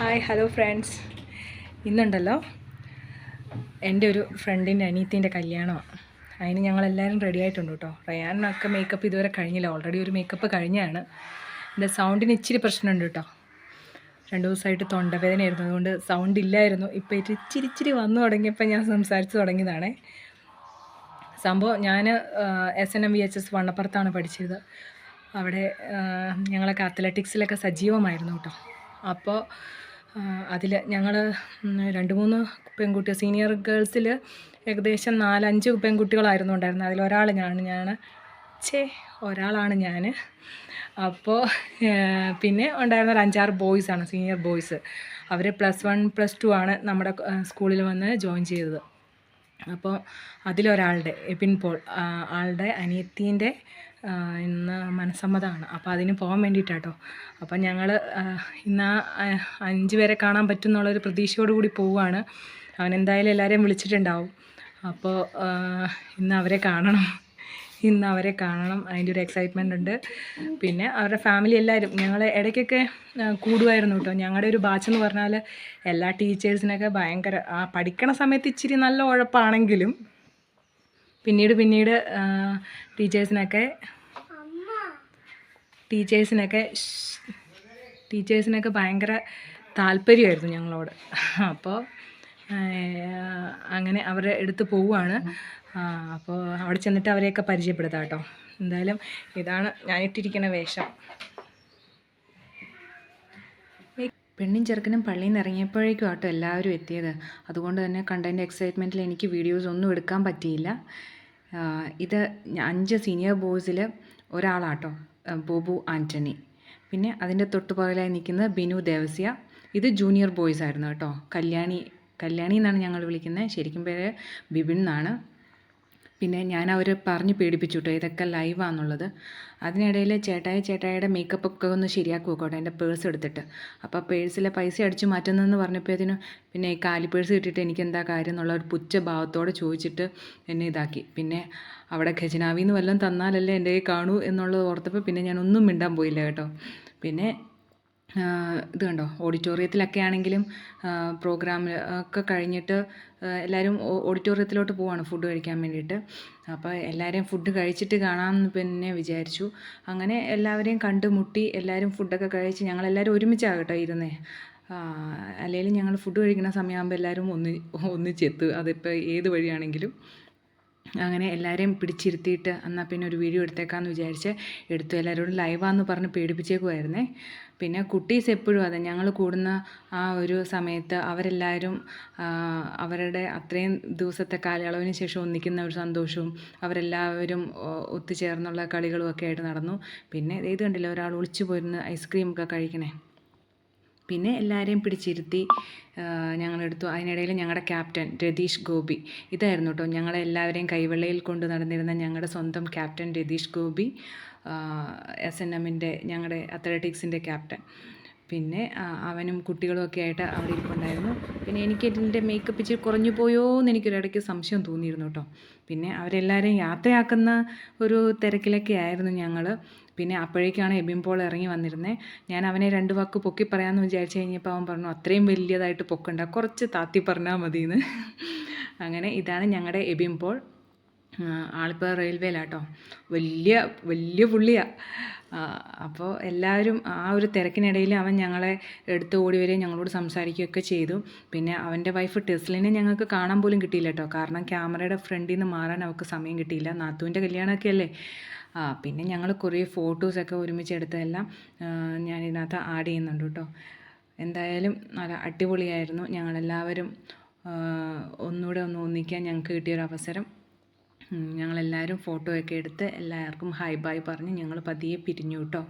Hi hello friends. ഇന്നുണ്ടല്ലോ എൻ്റെ ഒരു ഫ്രണ്ടിൻ്റെ അനിയത്തിൻ്റെ കല്യാണമാണ്. അതിന് ഞങ്ങളെല്ലാവരും റെഡി ആയിട്ടുണ്ട് കേട്ടോ. റയാനൊക്കെ മേക്കപ്പ് ഇതുവരെ കഴിഞ്ഞില്ല, ഓൾറെഡി ഒരു മേക്കപ്പ് കഴിഞ്ഞാണ്. എൻ്റെ സൗണ്ടിന് ഇച്ചിരി പ്രശ്നമുണ്ട് കേട്ടോ. 2 ദിവസമായിട്ട് തൊണ്ടവേദനയായിരുന്നു, അതുകൊണ്ട് സൗണ്ട് ഇല്ലായിരുന്നു. ഇപ്പോൾ ഇച്ചിരി വന്നു തുടങ്ങിയപ്പോൾ ഞാൻ സംസാരിച്ച് തുടങ്ങിയതാണ്. സംഭവം ഞാൻ SNM VHS വണ്ണപ്പുറത്താണ് പഠിച്ചത്. അവിടെ ഞങ്ങളൊക്കെ അത്ലറ്റിക്സിലൊക്കെ സജീവമായിരുന്നു കേട്ടോ. അപ്പോൾ അതിൽ ഞങ്ങൾ 2-3 പെൺകുട്ടി സീനിയർ ഗേൾസിൽ ഏകദേശം 4-5 പെൺകുട്ടികളായിരുന്നു ഉണ്ടായിരുന്നത്. ഒരാളാണ് ഞാൻ. അപ്പോൾ പിന്നെ ഉണ്ടായിരുന്ന ഒരു 5-6 ബോയ്സാണ്, സീനിയർ ബോയ്സ്. അവർ +1 +2 ആണ് നമ്മുടെ സ്കൂളിൽ വന്ന് ജോയിൻ ചെയ്തത്. അപ്പോൾ അതിലൊരാളുടെ എബിൻ പോൾ ആളുടെ അനിയത്തീൻ്റെ ഇന്ന് മനസ്സമ്മതമാണ്. അപ്പോൾ അതിന് പോകാൻ വേണ്ടിയിട്ടാട്ടോ. അപ്പം ഞങ്ങൾ ഇന്ന് 5 പേരെ കാണാൻ പറ്റും എന്നുള്ളൊരു പ്രതീക്ഷയോട് കൂടി പോവുകയാണ്. അവനെന്തായാലും എല്ലാവരെയും വിളിച്ചിട്ടുണ്ടാവും. അപ്പോൾ ഇന്ന് അവരെ കാണണം. അതിൻ്റെ ഒരു എക്സൈറ്റ്മെൻ്റ് ഉണ്ട്. പിന്നെ അവരുടെ ഫാമിലി എല്ലാവരും ഞങ്ങൾ ഇടയ്ക്കൊക്കെ കൂടുമായിരുന്നു കേട്ടോ. ഞങ്ങളുടെ ഒരു ബാച്ച് എന്ന് പറഞ്ഞാൽ എല്ലാ ടീച്ചേഴ്സിനൊക്കെ ഭയങ്കര പഠിക്കണ സമയത്ത് ഇച്ചിരി നല്ല ഉഴപ്പാണെങ്കിലും പിന്നീട് ടീച്ചേഴ്സിനൊക്കെ ഭയങ്കര താല്പര്യമായിരുന്നു ഞങ്ങളോട്. അപ്പോൾ അങ്ങനെ അവരുടെ അടുത്ത് പോവുകയാണ്. അപ്പോൾ അവിടെ ചെന്നിട്ട് അവരെയൊക്കെ പരിചയപ്പെടുത്താം കേട്ടോ. എന്തായാലും ഇതാണ് ഞാനിട്ടിരിക്കുന്ന വേഷം. പെണ്ണും ചെറുക്കനും പള്ളിയിൽ നിന്ന് ഇറങ്ങിയപ്പോഴേക്കും ആട്ടോ എല്ലാവരും എത്തിയത്. അതുകൊണ്ട് തന്നെ കണ്ടതിൻ്റെ എക്സൈറ്റ്മെൻറ്റിൽ എനിക്ക് വീഡിയോസ് ഒന്നും എടുക്കാൻ പറ്റിയില്ല. ഇത് 5 സീനിയർ ബോയ്സിൽ ഒരാളാട്ടോ, ബോബു ആൻ്റണി. പിന്നെ അതിൻ്റെ തൊട്ട് പുറകിലായി നിൽക്കുന്നത് ബിനു ദേവസ്യ. ഇത് ജൂനിയർ ബോയ്സ് ആയിരുന്നു കേട്ടോ. കല്യാണി എന്നാണ് ഞങ്ങൾ വിളിക്കുന്നത്, ശരിക്കും പേര് ബിബിൻ എന്നാണ്. പിന്നെ ഞാൻ അവർ പറഞ്ഞ് പേടിപ്പിച്ചു കേട്ടോ ഇതൊക്കെ ലൈവാണെന്നുള്ളത്. അതിനിടയിൽ ചേട്ടായിയുടെ മേക്കപ്പൊക്കെ ഒന്ന് ശരിയാക്കുവോട്ടെ എൻ്റെ പേഴ്സ് എടുത്തിട്ട്. അപ്പോൾ പേഴ്സിലെ പൈസ അടിച്ചു മാറ്റുന്നതെന്ന് പറഞ്ഞപ്പോഴത്തേനും പിന്നെ ഈ കാലി പേഴ്സ് കിട്ടിയിട്ട് എനിക്ക് എന്താ കാര്യം എന്നുള്ള ഒരു പുച്ഛഭാവത്തോടെ ചോദിച്ചിട്ട് എന്നെ ഇതാക്കി. പിന്നെ അവിടെ ഖജനാവിന്ന് വല്ലതും തന്നാലല്ലേ എൻ്റെ കയ്യിൽ കാണൂ എന്നുള്ളത് ഓർത്തപ്പോൾ പിന്നെ ഞാനൊന്നും മിണ്ടാൻ പോയില്ല കേട്ടോ. പിന്നെ ഇത് കണ്ടോ, ഓഡിറ്റോറിയത്തിലൊക്കെ ആണെങ്കിലും പ്രോഗ്രാം ഒക്കെ കഴിഞ്ഞിട്ട് എല്ലാവരും ഓഡിറ്റോറിയത്തിലോട്ട് പോവാണ് ഫുഡ് കഴിക്കാൻ വേണ്ടിയിട്ട്. അപ്പോൾ എല്ലാവരെയും ഫുഡ് കഴിച്ചിട്ട് കാണാമെന്ന് പിന്നെ വിചാരിച്ചു. അങ്ങനെ എല്ലാവരെയും കണ്ടുമുട്ടി എല്ലാവരും ഫുഡൊക്കെ കഴിച്ച് ഞങ്ങളെല്ലാവരും ഒരുമിച്ചാണ് കേട്ടോ ഇരുന്നേ. അല്ലെങ്കിൽ ഞങ്ങൾ ഫുഡ് കഴിക്കുന്ന സമയമാകുമ്പോൾ എല്ലാവരും ഒന്നിച്ചെത്തും, അതിപ്പോൾ ഏത് വഴിയാണെങ്കിലും. അങ്ങനെ എല്ലാവരെയും പിടിച്ചിരുത്തിയിട്ട് എന്നാൽ പിന്നെ ഒരു വീഡിയോ എടുത്തേക്കാമെന്ന് വിചാരിച്ച് എടുത്തു. എല്ലാവരോടും ലൈവാന്ന് പറഞ്ഞ് പേടിപ്പിച്ചേക്കുമായിരുന്നേ. പിന്നെ കുട്ടീസ് എപ്പോഴും അതെ, ഞങ്ങൾ കൂടുന്ന ആ ഒരു സമയത്ത് അവരെല്ലാവരും അവരുടെ അത്രയും ദിവസത്തെ കാലയളവിന് ശേഷം ഒന്നിക്കുന്ന ഒരു സന്തോഷവും അവരെല്ലാവരും ഒത്തുചേർന്നുള്ള കളികളും ഒക്കെ ആയിട്ട് നടന്നു. പിന്നെ ഇത് കണ്ടില്ല, ഒരാൾ ഒളിച്ചു പോയിരുന്ന് ഐസ്ക്രീം ഒക്കെ കഴിക്കണേ. പിന്നെ എല്ലാവരെയും പിടിച്ചിരുത്തി ഞങ്ങളെടുത്തു. അതിനിടയിൽ ഞങ്ങളുടെ ക്യാപ്റ്റൻ രതീഷ് ഗോപി ഇതായിരുന്നു കേട്ടോ. ഞങ്ങളെല്ലാവരെയും കൈവെള്ളയിൽ കൊണ്ട് നടന്നിരുന്ന ഞങ്ങളുടെ സ്വന്തം ക്യാപ്റ്റൻ രതീഷ് ഗോപി, SNMൻ്റെ ഞങ്ങളുടെ അത്ലറ്റിക്സിൻ്റെ ക്യാപ്റ്റൻ. പിന്നെ അവനും കുട്ടികളും ഒക്കെ ആയിട്ട് അവിടെ ഇരിപ്പുണ്ടായിരുന്നു. പിന്നെ എനിക്ക് എൻ്റെ മേക്കപ്പ് ഇച്ചിരി കുറഞ്ഞു പോയോ എന്ന് എനിക്കൊരിടയ്ക്ക് സംശയം തോന്നിയിരുന്നു കേട്ടോ. പിന്നെ അവരെല്ലാവരെയും യാത്രയാക്കുന്ന ഒരു തിരക്കിലൊക്കെ ആയിരുന്നു ഞങ്ങൾ. പിന്നെ അപ്പോഴേക്കാണ് എബിൻ പോൾ ഇറങ്ങി വന്നിരുന്നത്. ഞാൻ അവനെ 2 വാക്ക് പൊക്കി പറയാമെന്ന് വിചാരിച്ച് കഴിഞ്ഞപ്പോൾ അവൻ പറഞ്ഞു അത്രയും വലിയതായിട്ട് പൊക്കണ്ട, കുറച്ച് താത്തി പറഞ്ഞാൽ മതിയെന്ന്. അങ്ങനെ ഇതാണ് ഞങ്ങളുടെ എബിൻ പോൾ. ആളിപ്പോൾ റെയിൽവേയിലാട്ടോ, വലിയ പുള്ളിയാണ്. അപ്പോൾ എല്ലാവരും ആ ഒരു തിരക്കിനിടയിൽ അവൻ ഞങ്ങളെ എടുത്ത് ഓടി വരികയും ഞങ്ങളോട് സംസാരിക്കുകയൊക്കെ ചെയ്തു. പിന്നെ അവൻ്റെ വൈഫ് ടെസ്ലിനെ ഞങ്ങൾക്ക് കാണാൻ പോലും കിട്ടിയില്ല കേട്ടോ. കാരണം ക്യാമറയുടെ ഫ്രണ്ടിൽ നിന്ന് മാറാൻ അവൾക്ക് സമയം കിട്ടിയില്ല, നാത്തൂൻ്റെ കല്യാണമൊക്കെ അല്ലേ. പിന്നെ ഞങ്ങൾ കുറേ ഫോട്ടോസൊക്കെ ഒരുമിച്ച് എടുത്തതെല്ലാം ഞാനിതിനകത്ത് ആഡ് ചെയ്യുന്നുണ്ട് കേട്ടോ. എന്തായാലും നല്ല അടിപൊളിയായിരുന്നു. ഞങ്ങളെല്ലാവരും ഒന്നുകൂടെ ഒന്നിക്കാൻ ഞങ്ങൾക്ക് കിട്ടിയൊരവസരം. ഞങ്ങളെല്ലാവരും ഫോട്ടോയൊക്കെ എടുത്ത് എല്ലാവർക്കും ഹൈ ബൈ പറഞ്ഞ് ഞങ്ങൾ പതിയെ പിരിഞ്ഞു കേട്ടോ.